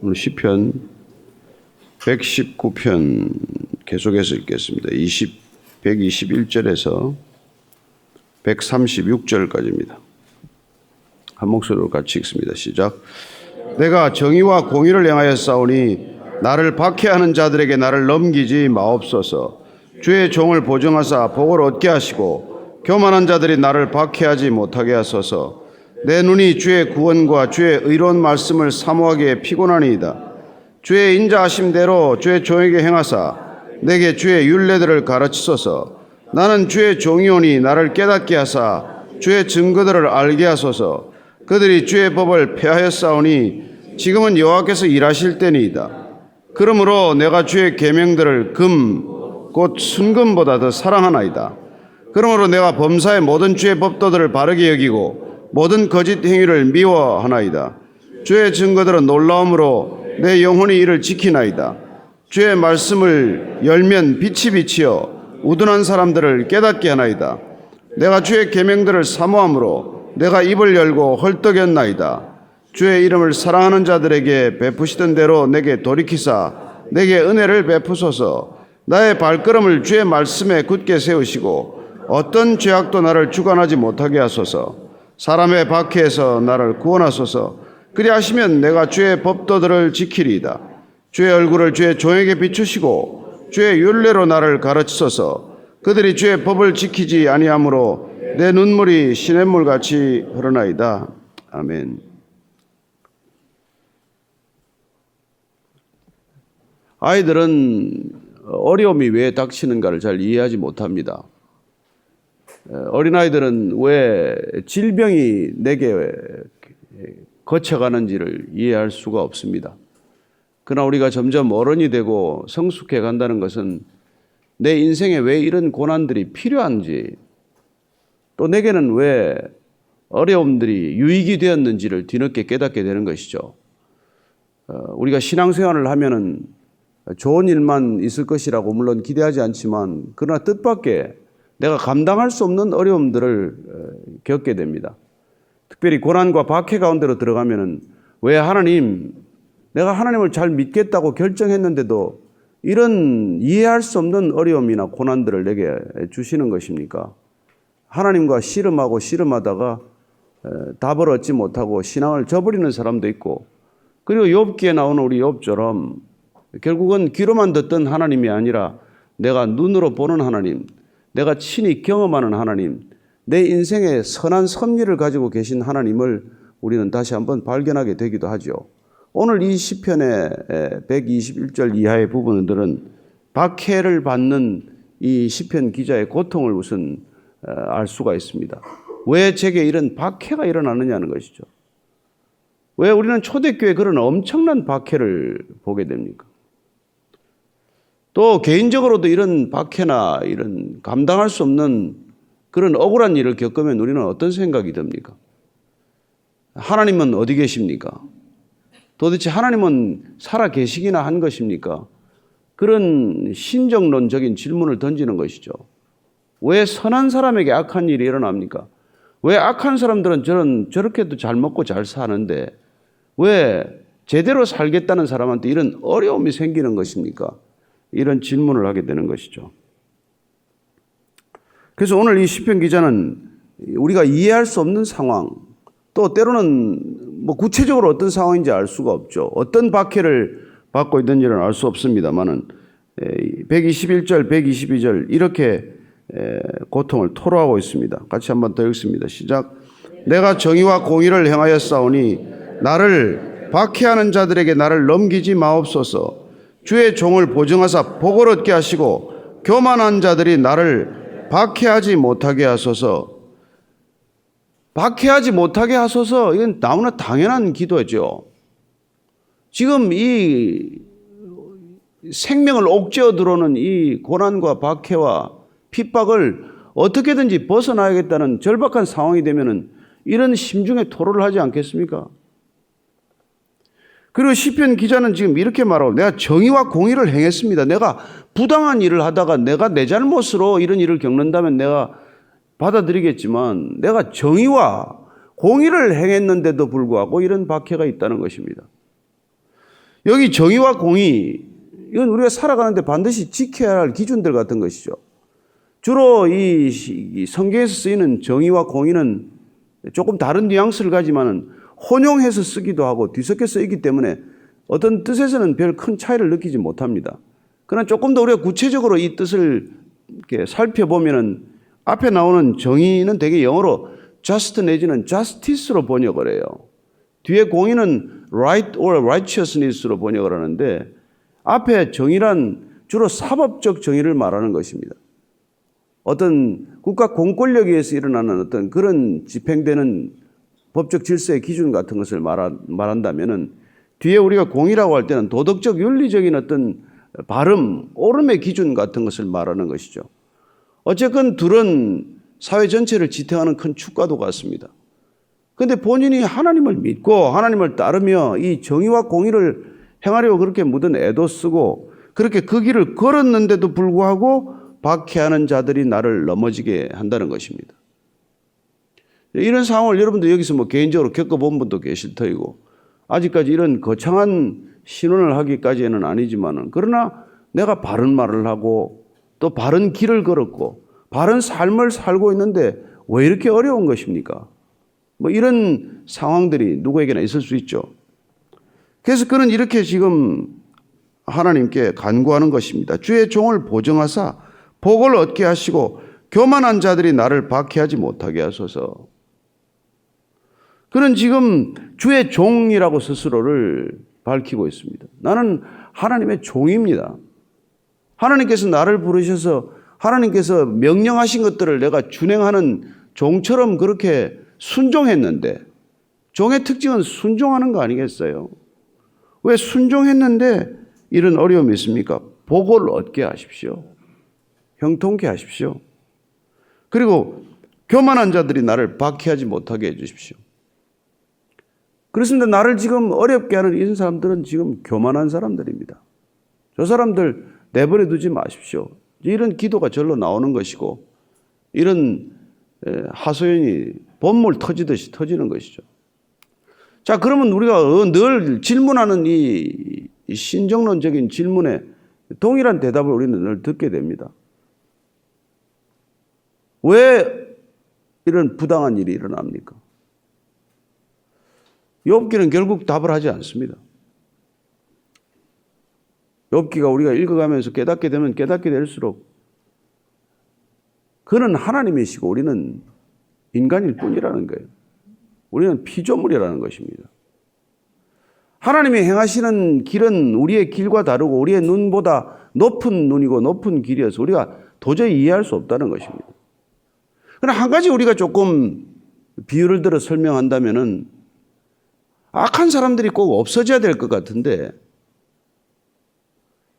오늘 시편 119편 계속해서 읽겠습니다. 121절에서 136절까지입니다. 한 목소리로 같이 읽습니다. 시작. 내가 정의와 공의를 행하여 싸우니 나를 박해하는 자들에게 나를 넘기지 마옵소서. 주의 종을 보증하사 복을 얻게 하시고 교만한 자들이 나를 박해하지 못하게 하소서. 내 눈이 주의 구원과 주의 의로운 말씀을 사모하기에 피곤하니이다. 주의 인자하심대로 주의 종에게 행하사 내게 주의 율례들을 가르치소서. 나는 주의 종이오니 나를 깨닫게 하사 주의 증거들을 알게 하소서. 그들이 주의 법을 폐하였사오니 지금은 여호와께서 일하실 때니이다. 그러므로 내가 주의 계명들을 금 곧 순금보다 더 사랑하나이다. 그러므로 내가 범사의 모든 주의 법도들을 바르게 여기고 모든 거짓 행위를 미워하나이다. 주의 증거들은 놀라움으로 내 영혼이 이를 지키나이다. 주의 말씀을 열면 빛이 비치어 우둔한 사람들을 깨닫게 하나이다. 내가 주의 계명들을 사모함으로 내가 입을 열고 헐떡였나이다. 주의 이름을 사랑하는 자들에게 베푸시던 대로 내게 돌이키사 내게 은혜를 베푸소서. 나의 발걸음을 주의 말씀에 굳게 세우시고 어떤 죄악도 나를 주관하지 못하게 하소서. 사람의 박해에서 나를 구원하소서. 그리하시면 내가 주의 법도들을 지키리이다. 주의 얼굴을 주의 종에게 비추시고 주의 율례로 나를 가르치소서. 그들이 주의 법을 지키지 아니하므로 내 눈물이 시냇물같이 흐르나이다. 아멘. 아이들은 어려움이 왜 닥치는가를 잘 이해하지 못합니다. 어린아이들은 왜 질병이 내게 거쳐가는지를 이해할 수가 없습니다. 그러나 우리가 점점 어른이 되고 성숙해 간다는 것은 내 인생에 왜 이런 고난들이 필요한지, 또 내게는 왜 어려움들이 유익이 되었는지를 뒤늦게 깨닫게 되는 것이죠. 우리가 신앙생활을 하면은 좋은 일만 있을 것이라고 물론 기대하지 않지만 그러나 뜻밖의 내가 감당할 수 없는 어려움들을 겪게 됩니다. 특별히 고난과 박해 가운데로 들어가면은 왜 하나님, 내가 하나님을 잘 믿겠다고 결정했는데도 이런 이해할 수 없는 어려움이나 고난들을 내게 주시는 것입니까? 하나님과 씨름하다가 답을 얻지 못하고 신앙을 저버리는 사람도 있고, 그리고 욥기에 나오는 우리 욥처럼 결국은 귀로만 듣던 하나님이 아니라 내가 눈으로 보는 하나님, 내가 친히 경험하는 하나님, 내 인생의 선한 섭리를 가지고 계신 하나님을 우리는 다시 한번 발견하게 되기도 하죠. 오늘 이 시편의 121절 이하의 부분들은 박해를 받는 이 시편 기자의 고통을 우선 알 수가 있습니다. 왜 제게 이런 박해가 일어나느냐는 것이죠. 왜 우리는 초대교회에 그런 엄청난 박해를 보게 됩니까? 또 개인적으로도 이런 박해나 이런 감당할 수 없는 그런 억울한 일을 겪으면 우리는 어떤 생각이 듭니까? 하나님은 어디 계십니까? 도대체 하나님은 살아 계시기나 한 것입니까? 그런 신정론적인 질문을 던지는 것이죠. 왜 선한 사람에게 악한 일이 일어납니까? 왜 악한 사람들은 저렇게도 잘 먹고 잘 사는데 왜 제대로 살겠다는 사람한테 이런 어려움이 생기는 것입니까? 이런 질문을 하게 되는 것이죠. 그래서 오늘 이 시편 기자는 우리가 이해할 수 없는 상황, 또 때로는 구체적으로 어떤 상황인지 알 수가 없죠. 어떤 박해를 받고 있는지는 알 수 없습니다만은 121절, 122절 이렇게 고통을 토로하고 있습니다. 같이 한번 더 읽습니다. 시작. 내가 정의와 공의를 행하여 싸우니 나를 박해하는 자들에게 나를 넘기지 마옵소서. 주의 종을 보증하사 복을 얻게 하시고 교만한 자들이 나를 박해하지 못하게 하소서. 박해하지 못하게 하소서. 이건 너무나 당연한 기도죠. 지금 이 생명을 옥죄어 들어오는 이 고난과 박해와 핍박을 어떻게든지 벗어나야겠다는 절박한 상황이 되면은 이런 심중의 토로를 하지 않겠습니까? 그리고 시편 기자는 지금 이렇게 말하고, 내가 정의와 공의를 행했습니다. 내가 부당한 일을 하다가 내가 내 잘못으로 이런 일을 겪는다면 내가 받아들이겠지만 내가 정의와 공의를 행했는데도 불구하고 이런 박해가 있다는 것입니다. 여기 정의와 공의, 이건 우리가 살아가는데 반드시 지켜야 할 기준들 같은 것이죠. 주로 이 성경에서 쓰이는 정의와 공의는 조금 다른 뉘앙스를 가지만은 혼용해서 쓰기도 하고 뒤섞여 쓰이기 때문에 어떤 뜻에서는 별 큰 차이를 느끼지 못합니다. 그러나 조금 더 우리가 구체적으로 이 뜻을 이렇게 살펴보면은 앞에 나오는 정의는 대개 영어로 just 내지는 justice로 번역을 해요. 뒤에 공의는 right or righteousness로 번역을 하는데 앞에 정의란 주로 사법적 정의를 말하는 것입니다. 어떤 국가 공권력에 의해서 일어나는 어떤 그런 집행되는 법적 질서의 기준 같은 것을 말한다면은 뒤에 우리가 공의라고 할 때는 도덕적 윤리적인 어떤 발음, 옳음의 기준 같은 것을 말하는 것이죠. 어쨌건 둘은 사회 전체를 지탱하는 큰 축과도 같습니다. 그런데 본인이 하나님을 믿고 하나님을 따르며 이 정의와 공의를 행하려고 그렇게 묻은 애도 쓰고 그렇게 그 길을 걸었는데도 불구하고 박해하는 자들이 나를 넘어지게 한다는 것입니다. 이런 상황을 여러분도 여기서 뭐 개인적으로 겪어본 분도 계실 터이고 아직까지 이런 거창한 신원을 하기까지는 아니지만은 그러나 내가 바른 말을 하고 또 바른 길을 걸었고 바른 삶을 살고 있는데 왜 이렇게 어려운 것입니까? 뭐 이런 상황들이 누구에게나 있을 수 있죠. 그래서 그는 이렇게 지금 하나님께 간구하는 것입니다. 주의 종을 보정하사 복을 얻게 하시고 교만한 자들이 나를 박해하지 못하게 하소서. 그는 지금 주의 종이라고 스스로를 밝히고 있습니다. 나는 하나님의 종입니다. 하나님께서 나를 부르셔서 하나님께서 명령하신 것들을 내가 준행하는 종처럼 그렇게 순종했는데 종의 특징은 순종하는 거 아니겠어요? 왜 순종했는데 이런 어려움이 있습니까? 복을 얻게 하십시오. 형통케 하십시오. 그리고 교만한 자들이 나를 박해하지 못하게 해주십시오. 그렇습니다. 나를 지금 어렵게 하는 이런 사람들은 지금 교만한 사람들입니다. 저 사람들 내버려 두지 마십시오. 이런 기도가 절로 나오는 것이고 이런 하소연이 봇물 터지듯이 터지는 것이죠. 자, 그러면 우리가 늘 질문하는 이 신정론적인 질문에 동일한 대답을 우리는 늘 듣게 됩니다. 왜 이런 부당한 일이 일어납니까? 욥기는 결국 답을 하지 않습니다. 욥기가 우리가 읽어가면서 깨닫게 되면 깨닫게 될수록 그는 하나님이시고 우리는 인간일 뿐이라는 거예요. 우리는 피조물이라는 것입니다. 하나님이 행하시는 길은 우리의 길과 다르고 우리의 눈보다 높은 눈이고 높은 길이어서 우리가 도저히 이해할 수 없다는 것입니다. 그러나 한 가지 우리가 조금 비유를 들어 설명한다면은 악한 사람들이 꼭 없어져야 될 것 같은데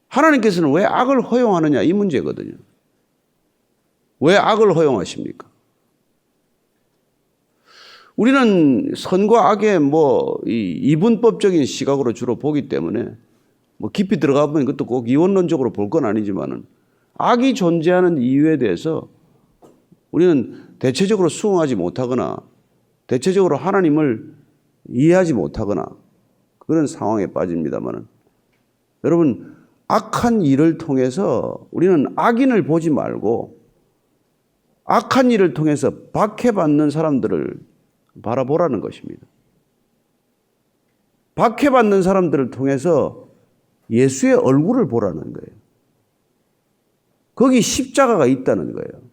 하나님께서는 왜 악을 허용하느냐 이 문제거든요. 왜 악을 허용하십니까? 우리는 선과 악의 이 이분법적인 시각으로 주로 보기 때문에 깊이 들어가 보면 그것도 꼭 이원론적으로 볼 건 아니지만은 악이 존재하는 이유에 대해서 우리는 대체적으로 수긍하지 못하거나 대체적으로 하나님을 이해하지 못하거나 그런 상황에 빠집니다만은 여러분 악한 일을 통해서 우리는 악인을 보지 말고 악한 일을 통해서 박해받는 사람들을 바라보라는 것입니다. 박해받는 사람들을 통해서 예수의 얼굴을 보라는 거예요. 거기 십자가가 있다는 거예요.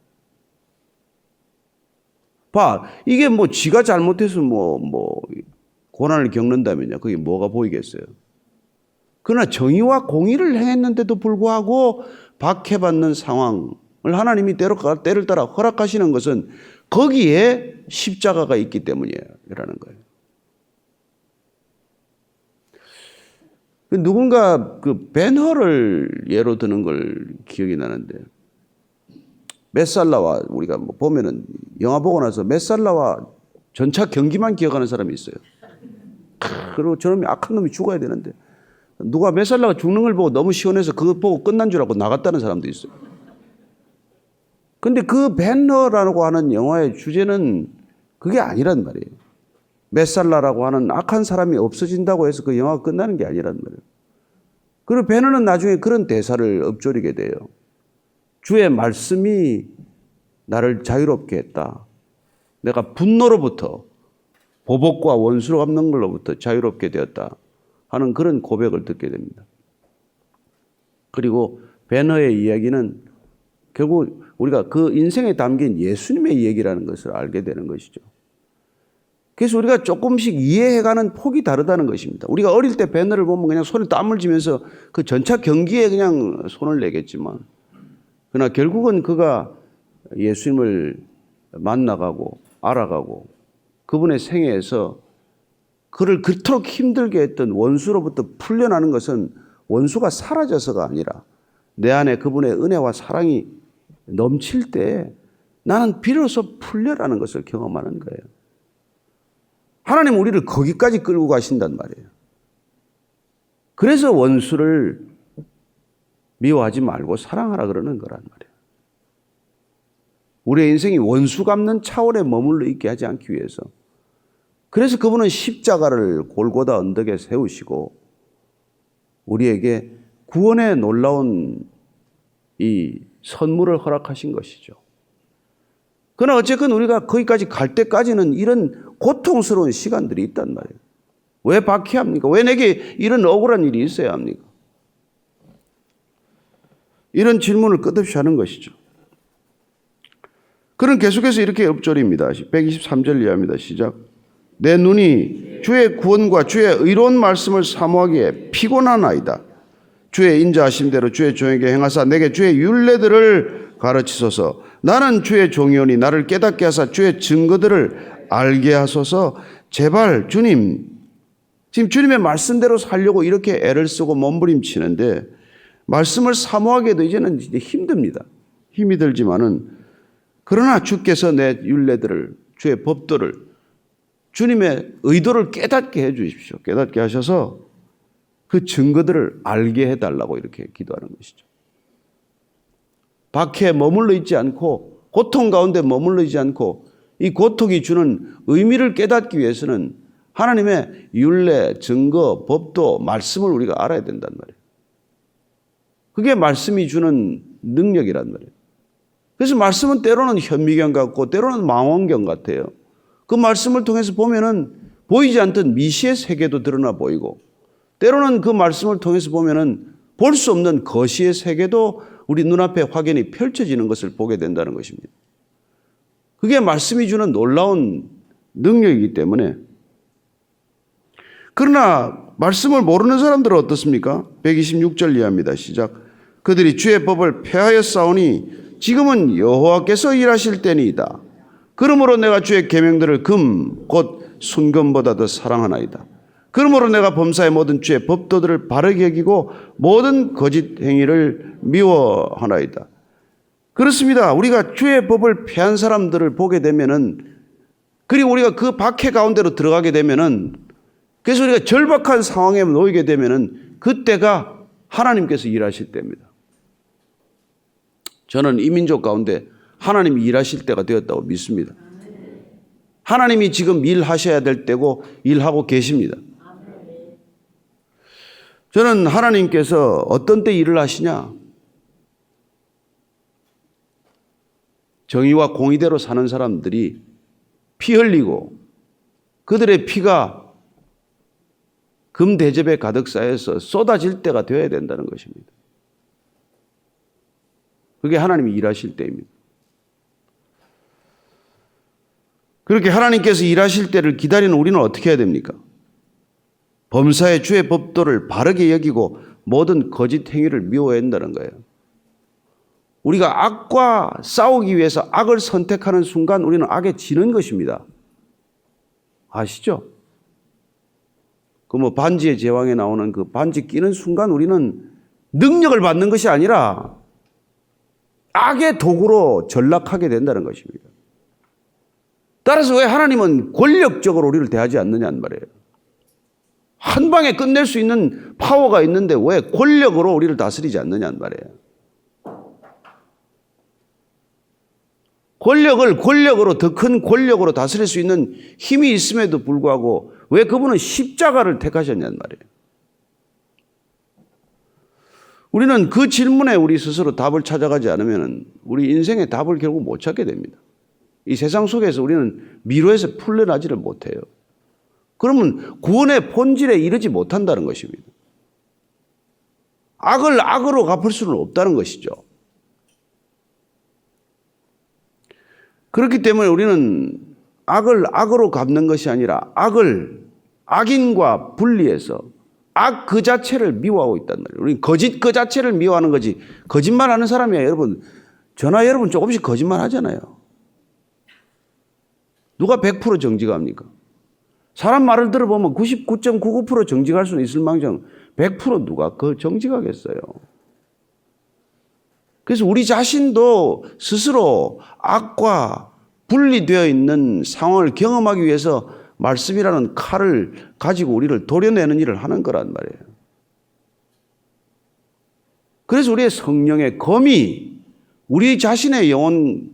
이게 지가 잘못해서 고난을 겪는다면요. 그게 뭐가 보이겠어요? 그러나 정의와 공의를 행했는데도 불구하고 박해받는 상황을 하나님이 때를 따라 허락하시는 것은 거기에 십자가가 있기 때문이라는 거예요. 누군가 그 벤허를 예로 드는 걸 기억이 나는데 메살라와 우리가 보면은 영화 보고 나서 메살라와 전차 경기만 기억하는 사람이 있어요. 그리고 저놈이 악한 놈이 죽어야 되는데 누가 메살라가 죽는 걸 보고 너무 시원해서 그거 보고 끝난 줄 알고 나갔다는 사람도 있어요. 근데 그 벤허라고 하는 영화의 주제는 그게 아니란 말이에요. 메살라라고 하는 악한 사람이 없어진다고 해서 그 영화가 끝나는 게 아니란 말이에요. 그리고 베너는 나중에 그런 대사를 읊조리게 돼요. 주의 말씀이 나를 자유롭게 했다. 내가 분노로부터, 보복과 원수로 갚는 걸로부터 자유롭게 되었다 하는 그런 고백을 듣게 됩니다. 그리고 베너의 이야기는 결국 우리가 그 인생에 담긴 예수님의 얘기라는 것을 알게 되는 것이죠. 그래서 우리가 조금씩 이해해가는 폭이 다르다는 것입니다. 우리가 어릴 때 베너를 보면 그냥 손에 땀을 쥐면서 그 전차 경기에 그냥 손을 내겠지만, 그러나 결국은 그가 예수님을 만나가고 알아가고 그분의 생애에서 그를 그토록 힘들게 했던 원수로부터 풀려나는 것은 원수가 사라져서가 아니라 내 안에 그분의 은혜와 사랑이 넘칠 때 나는 비로소 풀려라는 것을 경험하는 거예요. 하나님은 우리를 거기까지 끌고 가신단 말이에요. 그래서 원수를 미워하지 말고 사랑하라 그러는 거란 말이에요. 우리의 인생이 원수 갚는 차원에 머물러 있게 하지 않기 위해서. 그래서 그분은 십자가를 골고다 언덕에 세우시고 우리에게 구원의 놀라운 이 선물을 허락하신 것이죠. 그러나 어쨌건 우리가 거기까지 갈 때까지는 이런 고통스러운 시간들이 있단 말이에요. 왜 박해합니까? 왜 내게 이런 억울한 일이 있어야 합니까? 이런 질문을 끝없이 하는 것이죠. 그는 계속해서 이렇게 읊조립니다. 123절 이하입니다. 시작. 내 눈이 주의 구원과 주의 의로운 말씀을 사모하기에 피곤하나이다. 주의 인자하신 대로 주의 종에게 행하사 내게 주의 율례들을 가르치소서. 나는 주의 종이오니 나를 깨닫게 하사 주의 증거들을 알게 하소서. 제발 주님, 지금 주님의 말씀대로 살려고 이렇게 애를 쓰고 몸부림치는데 말씀을 사모하기에도 이제는 힘듭니다. 힘이 들지만은 그러나 주께서 내 율례들을, 주의 법도를, 주님의 의도를 깨닫게 해 주십시오. 깨닫게 하셔서 그 증거들을 알게 해달라고 이렇게 기도하는 것이죠. 박해에 머물러 있지 않고 고통 가운데 머물러 있지 않고 이 고통이 주는 의미를 깨닫기 위해서는 하나님의 율례, 증거, 법도, 말씀을 우리가 알아야 된단 말이에요. 그게 말씀이 주는 능력이란 말이에요. 그래서 말씀은 때로는 현미경 같고 때로는 망원경 같아요. 그 말씀을 통해서 보면은 보이지 않던 미시의 세계도 드러나 보이고 때로는 그 말씀을 통해서 보면은 볼 수 없는 거시의 세계도 우리 눈앞에 확연히 펼쳐지는 것을 보게 된다는 것입니다. 그게 말씀이 주는 놀라운 능력이기 때문에. 그러나 말씀을 모르는 사람들은 어떻습니까? 126절 이하입니다. 시작. 그들이 주의 법을 폐하였사오니 지금은 여호와께서 일하실 때니이다. 그러므로 내가 주의 계명들을 금 곧 순금보다 더 사랑하나이다. 그러므로 내가 범사의 모든 주의 법도들을 바르게 여기고 모든 거짓 행위를 미워하나이다. 그렇습니다. 우리가 주의 법을 폐한 사람들을 보게 되면은, 그리고 우리가 그 박해 가운데로 들어가게 되면은, 그래서 우리가 절박한 상황에 놓이게 되면은 그때가 하나님께서 일하실 때입니다. 저는 이 민족 가운데 하나님이 일하실 때가 되었다고 믿습니다. 하나님이 지금 일하셔야 될 때고 일하고 계십니다. 저는 하나님께서 어떤 때 일을 하시냐? 정의와 공의대로 사는 사람들이 피 흘리고 그들의 피가 금대접에 가득 쌓여서 쏟아질 때가 되어야 된다는 것입니다. 그게 하나님이 일하실 때입니다. 그렇게 하나님께서 일하실 때를 기다리는 우리는 어떻게 해야 됩니까? 범사의 주의 법도를 바르게 여기고 모든 거짓 행위를 미워해야 한다는 거예요. 우리가 악과 싸우기 위해서 악을 선택하는 순간 우리는 악에 지는 것입니다. 아시죠? 그 반지의 제왕에 나오는 그 반지 끼는 순간 우리는 능력을 받는 것이 아니라 악의 도구로 전락하게 된다는 것입니다. 따라서 왜 하나님은 권력적으로 우리를 대하지 않느냐는 말이에요. 한 방에 끝낼 수 있는 파워가 있는데 왜 권력으로 우리를 다스리지 않느냐는 말이에요. 권력으로 더 큰 권력으로 다스릴 수 있는 힘이 있음에도 불구하고 왜 그분은 십자가를 택하셨냐는 말이에요. 우리는 그 질문에 우리 스스로 답을 찾아가지 않으면 우리 인생의 답을 결국 못 찾게 됩니다. 이 세상 속에서 우리는 미로에서 풀려나지를 못해요. 그러면 구원의 본질에 이르지 못한다는 것입니다. 악을 악으로 갚을 수는 없다는 것이죠. 그렇기 때문에 우리는 악을 악으로 갚는 것이 아니라 악을 악인과 분리해서 악 그 자체를 미워하고 있단 말이에요. 우리는 거짓 그 자체를 미워하는 거지. 거짓말하는 사람이야. 여러분, 저나 여러분 조금씩 거짓말 하잖아요. 누가 100% 정직합니까? 사람 말을 들어보면 99.99% 정직할 수는 있을 망정 100% 누가 그 정직하겠어요. 그래서 우리 자신도 스스로 악과 분리되어 있는 상황을 경험하기 위해서 말씀이라는 칼을 가지고 우리를 도려내는 일을 하는 거란 말이에요. 그래서 우리의 성령의 검이 우리 자신의 영혼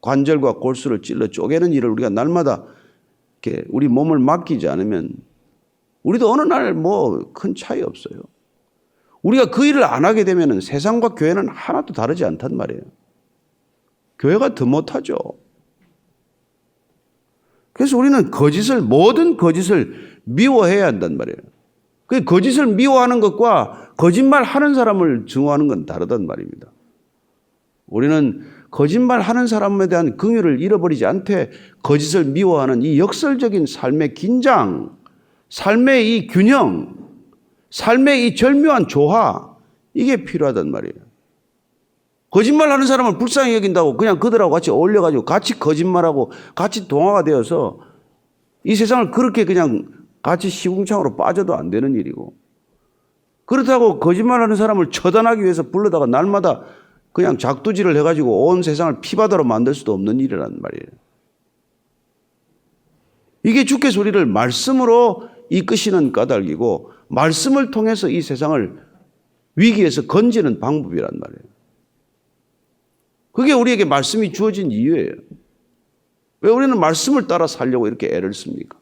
관절과 골수를 찔러 쪼개는 일을 우리가 날마다 이렇게 우리 몸을 맡기지 않으면 우리도 어느 날 뭐 큰 차이 없어요. 우리가 그 일을 안 하게 되면 세상과 교회는 하나도 다르지 않단 말이에요. 교회가 더 못하죠. 그래서 우리는 모든 거짓을 미워해야 한단 말이에요. 그 거짓을 미워하는 것과 거짓말하는 사람을 증오하는 건 다르단 말입니다. 우리는 거짓말하는 사람에 대한 긍휼을 잃어버리지 않되 거짓을 미워하는 이 역설적인 삶의 긴장, 삶의 이 균형, 삶의 이 절묘한 조화, 이게 필요하단 말이에요. 거짓말하는 사람을 불쌍히 여긴다고 그냥 그들하고 같이 어울려가지고 같이 거짓말하고 같이 동화가 되어서 이 세상을 그렇게 그냥 같이 시궁창으로 빠져도 안 되는 일이고, 그렇다고 거짓말하는 사람을 처단하기 위해서 불러다가 날마다 그냥 작두질을 해가지고 온 세상을 피바다로 만들 수도 없는 일이란 말이에요. 이게 주께서 우리를 말씀으로 이끄시는 까닭이고 말씀을 통해서 이 세상을 위기에서 건지는 방법이란 말이에요. 그게 우리에게 말씀이 주어진 이유예요. 왜 우리는 말씀을 따라 살려고 이렇게 애를 씁니까?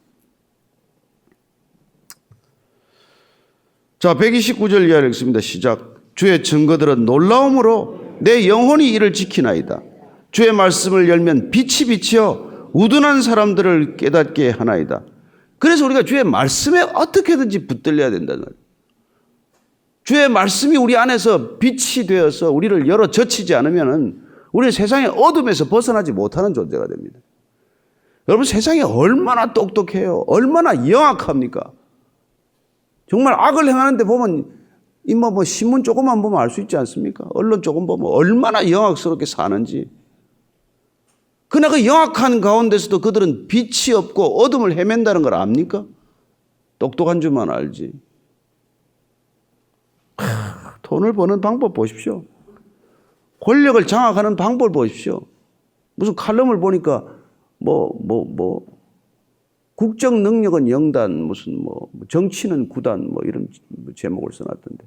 자, 129절 이하를 읽습니다. 시작. 주의 증거들은 놀라움으로 내 영혼이 이를 지키나이다. 주의 말씀을 열면 빛이 비치어 우둔한 사람들을 깨닫게 하나이다. 그래서 우리가 주의 말씀에 어떻게든지 붙들려야 된다는 거예요. 주의 말씀이 우리 안에서 빛이 되어서 우리를 열어 젖히지 않으면 우리는 세상의 어둠에서 벗어나지 못하는 존재가 됩니다. 여러분, 세상이 얼마나 똑똑해요. 얼마나 영악합니까? 정말 악을 행하는데 보면 뭐 신문 조금만 보면 알 수 있지 않습니까? 언론 조금 보면 얼마나 영악스럽게 사는지. 그러나 그 영악한 가운데서도 그들은 빛이 없고 어둠을 헤맨다는 걸 압니까? 똑똑한 줄만 알지. 돈을 버는 방법 보십시오. 권력을 장악하는 방법을 보십시오. 무슨 칼럼을 보니까 국정 능력은 0단, 무슨 정치는 9단, 이런 제목을 써놨던데.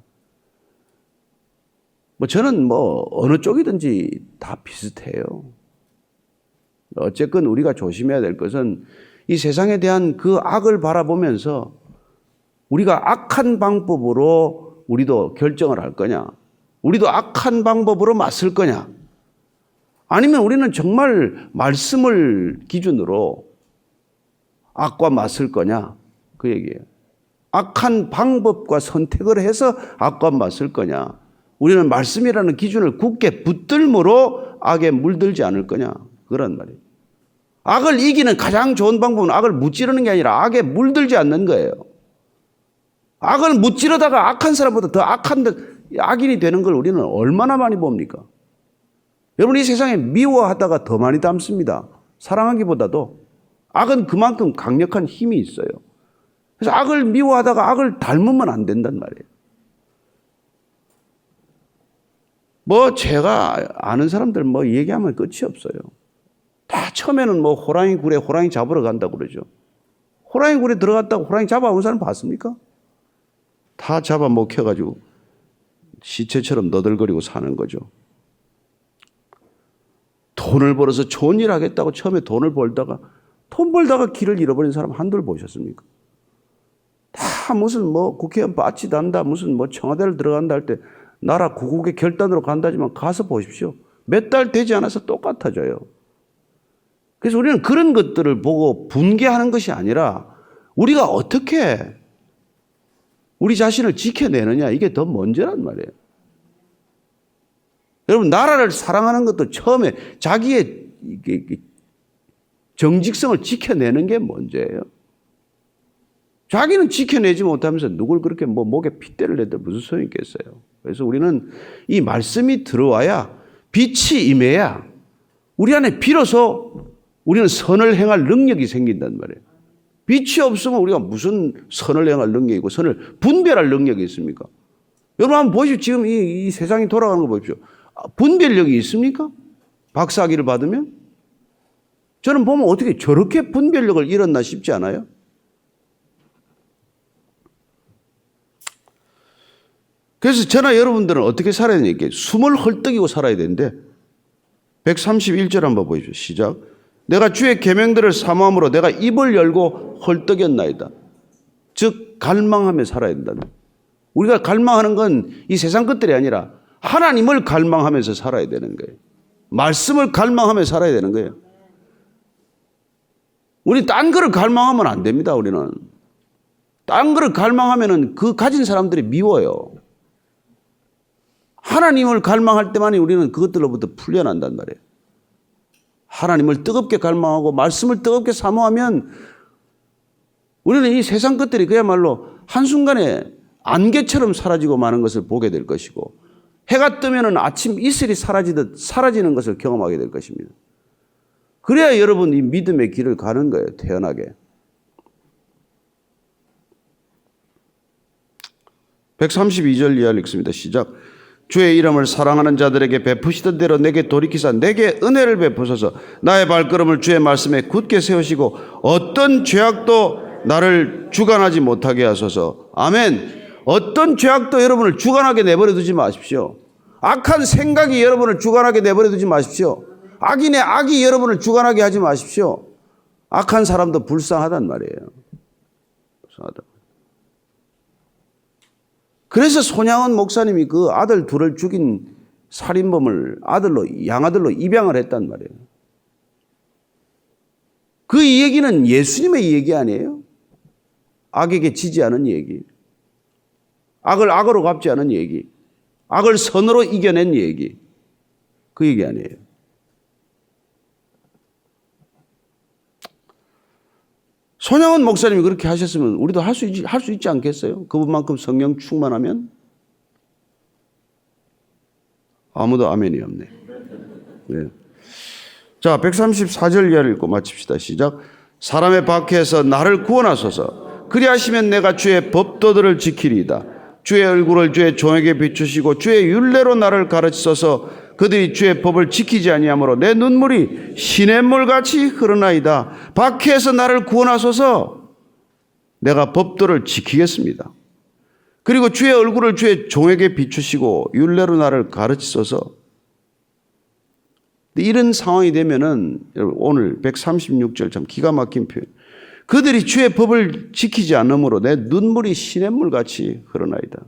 저는 어느 쪽이든지 다 비슷해요. 어쨌건 우리가 조심해야 될 것은 이 세상에 대한 그 악을 바라보면서 우리가 악한 방법으로 우리도 결정을 할 거냐, 우리도 악한 방법으로 맞설 거냐, 아니면 우리는 정말 말씀을 기준으로 악과 맞설 거냐, 그 얘기예요. 악한 방법과 선택을 해서 악과 맞설 거냐, 우리는 말씀이라는 기준을 굳게 붙들므로 악에 물들지 않을 거냐, 그런 말이에요. 악을 이기는 가장 좋은 방법은 악을 무찌르는 게 아니라 악에 물들지 않는 거예요. 악을 무찌르다가 악한 사람보다 더 악인이 되는 걸 우리는 얼마나 많이 봅니까? 여러분, 이 세상에 미워하다가 더 많이 닮습니다. 사랑하기보다도. 악은 그만큼 강력한 힘이 있어요. 그래서 악을 미워하다가 악을 닮으면 안 된단 말이에요. 제가 아는 사람들 얘기하면 끝이 없어요. 다 처음에는 호랑이 굴에 호랑이 잡으러 간다고 그러죠. 호랑이 굴에 들어갔다고 호랑이 잡아온 사람 봤습니까? 다 잡아 먹혀가지고 시체처럼 너덜거리고 사는 거죠. 돈을 벌어서 좋은 일 하겠다고 처음에 돈 벌다가 길을 잃어버린 사람 한둘 보셨습니까? 다 무슨 국회의원 바치 단다, 무슨 청와대를 들어간다 할 때 나라 구국의 결단으로 간다지만 가서 보십시오. 몇 달 되지 않아서 똑같아져요. 그래서 우리는 그런 것들을 보고 분개하는 것이 아니라 우리가 어떻게 우리 자신을 지켜내느냐, 이게 더 문제란 말이에요. 여러분, 나라를 사랑하는 것도 처음에 자기의 정직성을 지켜내는 게 문제예요. 자기는 지켜내지 못하면서 누굴 그렇게 목에 핏대를 내도 무슨 소용이 있겠어요. 그래서 우리는 이 말씀이 들어와야, 빛이 임해야 우리 안에 비로소 우리는 선을 행할 능력이 생긴단 말이에요. 빛이 없으면 우리가 무슨 선을 행할 능력이고 선을 분별할 능력이 있습니까? 여러분 한번 보십시오. 지금 이 세상이 돌아가는 거 보십시오. 분별력이 있습니까? 박사학위를 받으면? 저는 보면 어떻게 저렇게 분별력을 잃었나 싶지 않아요? 그래서 저나 여러분들은 어떻게 살아야 되니까 숨을 헐떡이고 살아야 되는데 131절 한번 보십시오. 시작. 내가 주의 계명들을 사모함으로 내가 입을 열고 헐떡였나이다. 즉 갈망하며 살아야 된다. 우리가 갈망하는 건 이 세상 것들이 아니라 하나님을 갈망하면서 살아야 되는 거예요. 말씀을 갈망하며 살아야 되는 거예요. 우리 딴 거를 갈망하면 안 됩니다. 우리는 딴 거를 갈망하면은 그 가진 사람들이 미워요. 하나님을 갈망할 때만이 우리는 그것들로부터 풀려난단 말이에요. 하나님을 뜨겁게 갈망하고 말씀을 뜨겁게 사모하면 우리는 이 세상 것들이 그야말로 한순간에 안개처럼 사라지고 마는 것을 보게 될 것이고, 해가 뜨면은 아침 이슬이 사라지듯 사라지는 것을 경험하게 될 것입니다. 그래야 여러분 이 믿음의 길을 가는 거예요. 태연하게. 132절 이하를 읽습니다. 시작. 주의 이름을 사랑하는 자들에게 베푸시던 대로 내게 돌이키사 내게 은혜를 베푸소서. 나의 발걸음을 주의 말씀에 굳게 세우시고 어떤 죄악도 나를 주관하지 못하게 하소서. 아멘. 어떤 죄악도 여러분을 주관하게 내버려 두지 마십시오. 악한 생각이 여러분을 주관하게 내버려 두지 마십시오. 악인의 악이 여러분을 주관하게 하지 마십시오. 악한 사람도 불쌍하단 말이에요. 불쌍하다. 그래서 손양원 목사님이 그 아들 둘을 죽인 살인범을 양아들로 입양을 했단 말이에요. 그 얘기는 예수님의 얘기 아니에요? 악에게 지지 않은 얘기. 악을 악으로 갚지 않은 얘기. 악을 선으로 이겨낸 얘기. 그 얘기 아니에요. 손양원 목사님이 그렇게 하셨으면 우리도 할 수 있지 않겠어요? 그분만큼 성령 충만하면? 아무도 아멘이 없네. 네. 자, 134절 이하를 읽고 마칩시다. 시작. 사람의 박해에서 나를 구원하소서. 그리하시면 내가 주의 법도들을 지키리이다. 주의 얼굴을 주의 종에게 비추시고 주의 율례로 나를 가르치소서. 그들이 주의 법을 지키지 아니하므로 내 눈물이 시냇물같이 흐르나이다. 박해에서 나를 구원하소서. 내가 법도를 지키겠습니다. 그리고 주의 얼굴을 주의 종에게 비추시고 율례로 나를 가르치소서. 이런 상황이 되면은 오늘 136절 참 기가 막힌 표현. 그들이 주의 법을 지키지 않으므로 내 눈물이 시냇물같이 흐르나이다.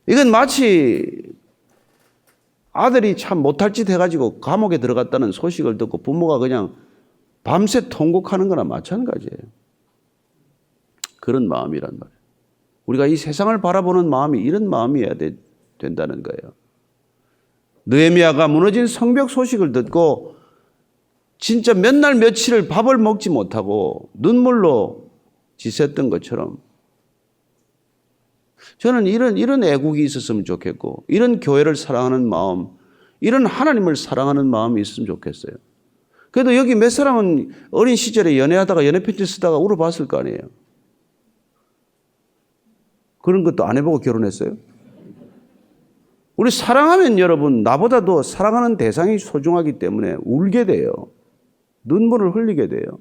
이건 마치 아들이 참 못할 짓 해가지고 감옥에 들어갔다는 소식을 듣고 부모가 그냥 밤새 통곡하는 거나 마찬가지예요. 그런 마음이란 말이에요. 우리가 이 세상을 바라보는 마음이 이런 마음이어야 된다는 거예요. 느헤미야가 무너진 성벽 소식을 듣고 진짜 몇 날 며칠을 밥을 먹지 못하고 눈물로 지샜던 것처럼 저는 이런 애국이 있었으면 좋겠고, 이런 교회를 사랑하는 마음, 이런 하나님을 사랑하는 마음이 있으면 좋겠어요. 그래도 여기 몇 사람은 어린 시절에 연애하다가 연애편지 쓰다가 울어봤을 거 아니에요. 그런 것도 안 해보고 결혼했어요? 우리 사랑하면 여러분, 나보다도 사랑하는 대상이 소중하기 때문에 울게 돼요. 눈물을 흘리게 돼요.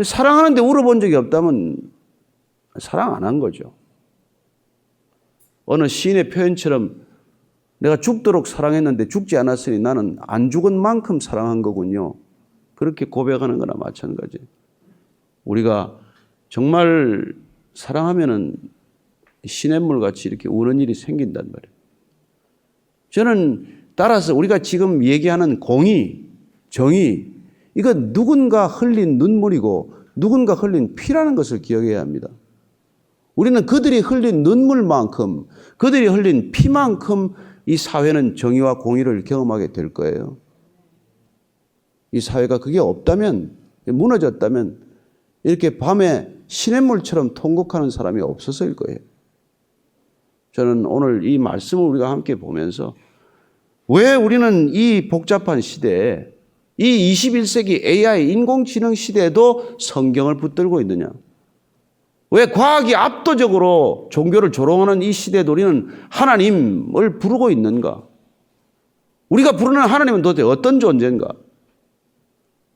사랑하는데 울어본 적이 없다면 사랑 안 한 거죠. 어느 시인의 표현처럼 내가 죽도록 사랑했는데 죽지 않았으니 나는 안 죽은 만큼 사랑한 거군요. 그렇게 고백하는 거나 마찬가지. 우리가 정말 사랑하면은 시냇물 같이 이렇게 우는 일이 생긴단 말이에요. 저는 따라서 우리가 지금 얘기하는 공의, 정의, 이거 누군가 흘린 눈물이고 누군가 흘린 피라는 것을 기억해야 합니다. 우리는 그들이 흘린 눈물만큼, 그들이 흘린 피만큼 이 사회는 정의와 공의를 경험하게 될 거예요. 이 사회가 그게 없다면, 무너졌다면 이렇게 밤에 시냇물처럼 통곡하는 사람이 없어서일 거예요. 저는 오늘 이 말씀을 우리가 함께 보면서 왜 우리는 이 복잡한 시대에, 이 21세기 AI 인공지능 시대에도 성경을 붙들고 있느냐? 왜 과학이 압도적으로 종교를 조롱하는 이 시대에도 우리는 하나님을 부르고 있는가? 우리가 부르는 하나님은 도대체 어떤 존재인가?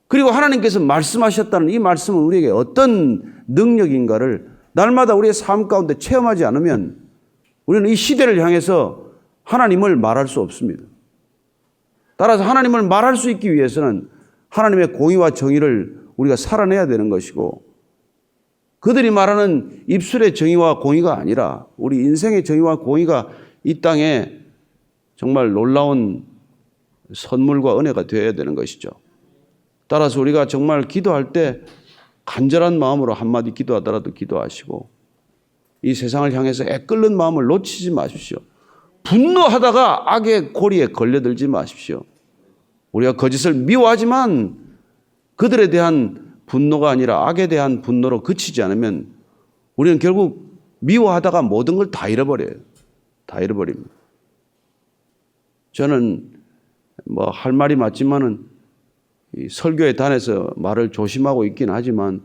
그리고 하나님께서 말씀하셨다는 이 말씀은 우리에게 어떤 능력인가를 날마다 우리의 삶 가운데 체험하지 않으면 우리는 이 시대를 향해서 하나님을 말할 수 없습니다. 따라서 하나님을 말할 수 있기 위해서는 하나님의 공의와 정의를 우리가 살아내야 되는 것이고, 그들이 말하는 입술의 정의와 공의가 아니라 우리 인생의 정의와 공의가 이 땅에 정말 놀라운 선물과 은혜가 되어야 되는 것이죠. 따라서 우리가 정말 기도할 때 간절한 마음으로 한마디 기도하더라도 기도하시고, 이 세상을 향해서 애끓는 마음을 놓치지 마십시오. 분노하다가 악의 고리에 걸려들지 마십시오. 우리가 거짓을 미워하지만 그들에 대한 분노가 아니라 악에 대한 분노로 그치지 않으면 우리는 결국 미워하다가 모든 걸 다 잃어버려요. 다 잃어버립니다. 저는 뭐 할 말이 맞지만은 이 설교에 단에서 말을 조심하고 있긴 하지만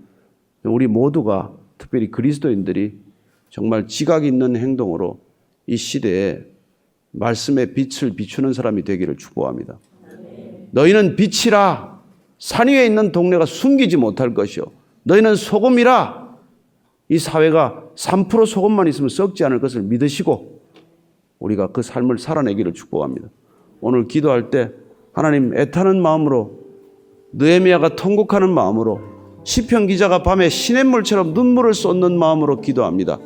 우리 모두가, 특별히 그리스도인들이 정말 지각 있는 행동으로 이 시대에 말씀의 빛을 비추는 사람이 되기를 축복합니다. 너희는 빛이라. 산 위에 있는 동네가 숨기지 못할 것이요, 너희는 소금이라. 이 사회가 3% 소금만 있으면 썩지 않을 것을 믿으시고 우리가 그 삶을 살아내기를 축복합니다. 오늘 기도할 때 하나님, 애타는 마음으로, 느헤미야가 통곡하는 마음으로, 시편 기자가 밤에 시냇물처럼 눈물을 쏟는 마음으로 기도합니다.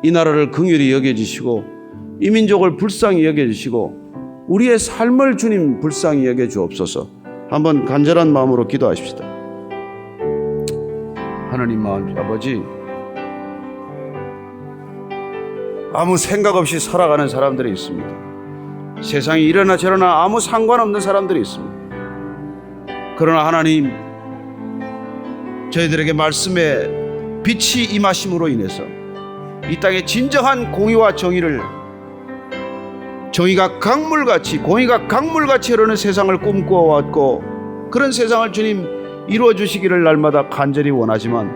이 나라를 긍휼히 여겨주시고 이 민족을 불쌍히 여겨주시고 우리의 삶을 주님 불쌍히 여겨주옵소서. 한번 간절한 마음으로 기도하십시다. 하나님 아버지, 아무 생각 없이 살아가는 사람들이 있습니다. 세상이 이러나 저러나 아무 상관없는 사람들이 있습니다. 그러나 하나님, 저희들에게 말씀의 빛이 임하심으로 인해서 이 땅에 진정한 공의와 정의를, 정의가 강물같이, 공의가 강물같이 흐르는 세상을 꿈꿔왔고, 그런 세상을 주님 이루어 주시기를 날마다 간절히 원하지만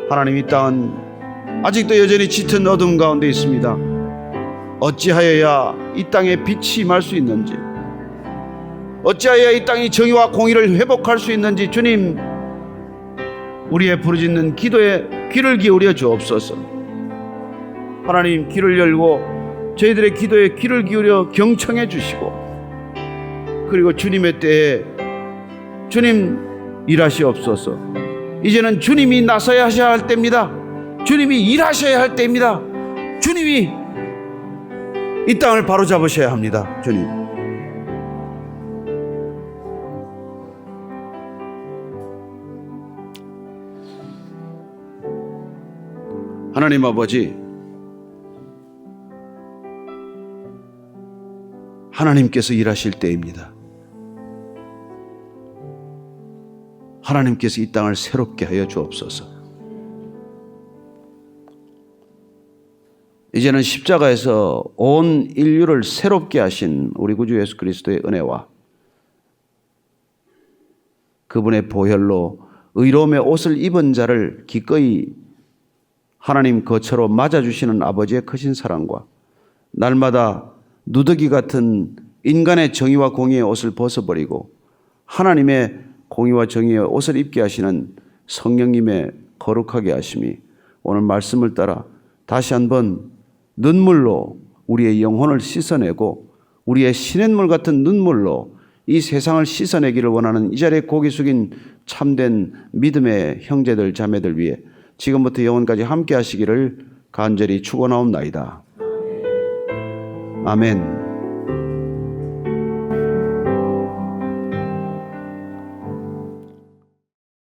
하나님, 이 땅은 아직도 여전히 짙은 어둠 가운데 있습니다. 어찌하여야 이 땅에 빛이 임할 수 있는지, 어찌하여야 이 땅이 정의와 공의를 회복할 수 있는지 주님, 우리의 부르짖는 기도에 귀를 기울여 주옵소서. 하나님, 귀를 열고 저희들의 기도에 귀를 기울여 경청해 주시고, 그리고 주님의 때에 주님 일하시옵소서. 이제는 주님이 나서야 하셔야 할 때입니다. 주님이 일하셔야 할 때입니다. 주님이 이 땅을 바로잡으셔야 합니다. 주님, 하나님 아버지, 하나님께서 일하실 때입니다. 하나님께서 이 땅을 새롭게 하여 주옵소서. 이제는 십자가에서 온 인류를 새롭게 하신 우리 구주 예수 그리스도의 은혜와 그분의 보혈로 의로움의 옷을 입은 자를 기꺼이 하나님 거처로 맞아주시는 아버지의 크신 사랑과 날마다 누더기 같은 인간의 정의와 공의의 옷을 벗어버리고 하나님의 공의와 정의의 옷을 입게 하시는 성령님의 거룩하게 하심이 오늘 말씀을 따라 다시 한번 눈물로 우리의 영혼을 씻어내고 우리의 시냇물 같은 눈물로 이 세상을 씻어내기를 원하는 이 자리에 고개 숙인 참된 믿음의 형제들 자매들 위해 지금부터 영원까지 함께 하시기를 간절히 축원하옵나이다. 아멘.